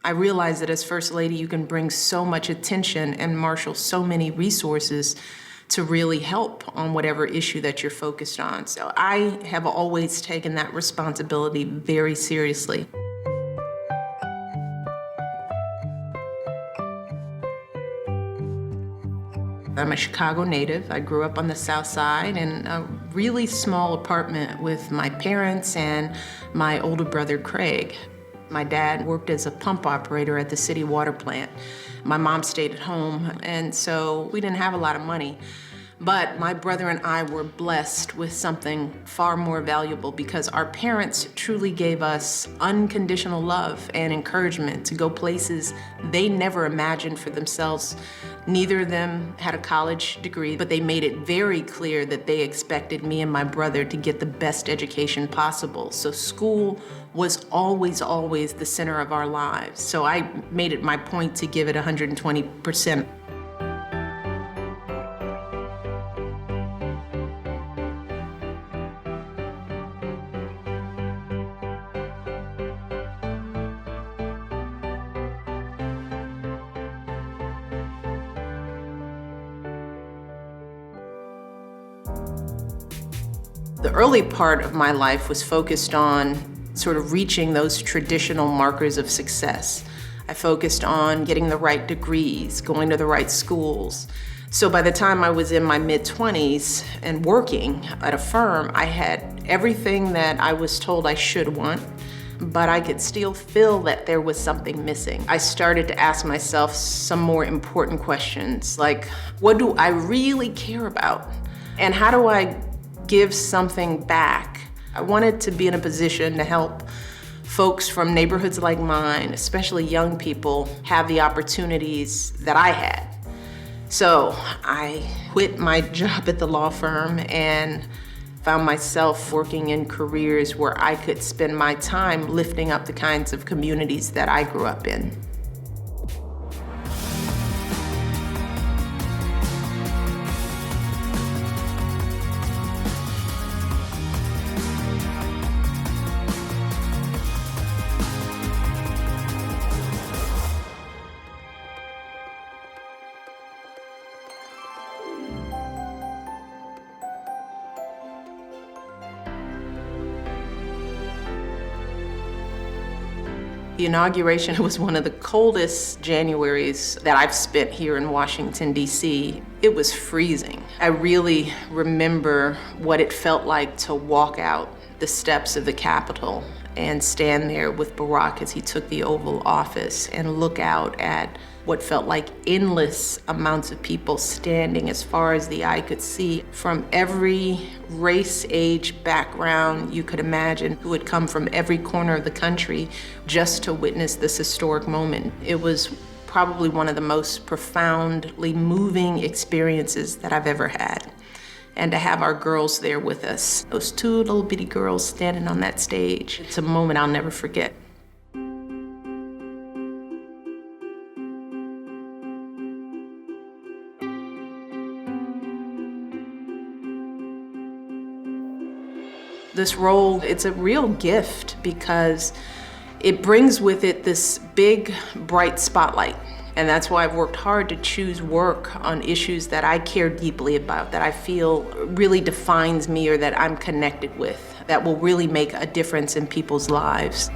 I realize that as First Lady, you can bring so much attention and marshal so many resources to really help on whatever issue that you're focused on. So I have always taken that responsibility very seriously. I'm a Chicago native. I grew up on the South Side in a really small apartment with my parents and my older brother, Craig. My dad worked as a pump operator at the city water plant. My mom stayed at home, and so we didn't have a lot of money. But my brother and I were blessed with something far more valuable because our parents truly gave us unconditional love and encouragement to go places they never imagined for themselves. Neither of them had a college degree, but they made it very clear that they expected me and my brother to get the best education possible. So school was always, always the center of our lives. So I made it my point to give it 120%. The early part of my life was focused on sort of reaching those traditional markers of success. I focused on getting the right degrees, going to the right schools. So by the time I was in my mid-20s and working at a firm, I had everything that I was told I should want, but I could still feel that there was something missing. I started to ask myself some more important questions, like, what do I really care about? And how do I give something back? I wanted to be in a position to help folks from neighborhoods like mine, especially young people, have the opportunities that I had. So I quit my job at the law firm and found myself working in careers where I could spend my time lifting up the kinds of communities that I grew up in. The inauguration was one of the coldest Januaries that I've spent here in Washington, D.C. It was freezing. I really remember what it felt like to walk out the steps of the Capitol and stand there with Barack as he took the Oval Office and look out at what felt like endless amounts of people standing as far as the eye could see from every race, age, background you could imagine, who had come from every corner of the country just to witness this historic moment. It was probably one of the most profoundly moving experiences that I've ever had. And to have our girls there with us, those two little bitty girls standing on that stage, it's a moment I'll never forget. This role, it's a real gift because it brings with it this big, bright spotlight. And that's why I've worked hard to choose work on issues that I care deeply about, that I feel really defines me or that I'm connected with, that will really make a difference in people's lives.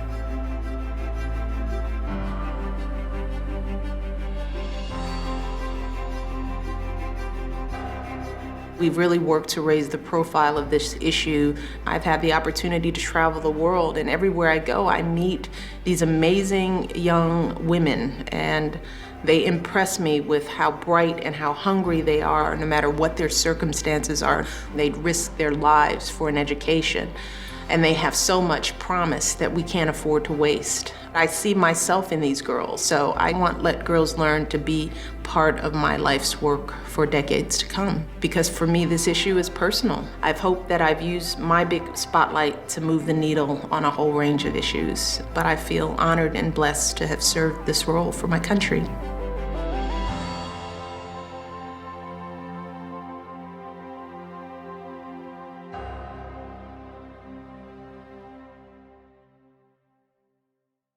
We've really worked to raise the profile of this issue. I've had the opportunity to travel the world, and everywhere I go, I meet these amazing young women, and they impress me with how bright and how hungry they are, no matter what their circumstances are. They'd risk their lives for an education, and they have so much promise that we can't afford to waste. I see myself in these girls, so I want Let Girls Learn to be part of my life's work for decades to come. Because for me, this issue is personal. I've hoped that I've used my big spotlight to move the needle on a whole range of issues, but I feel honored and blessed to have served this role for my country.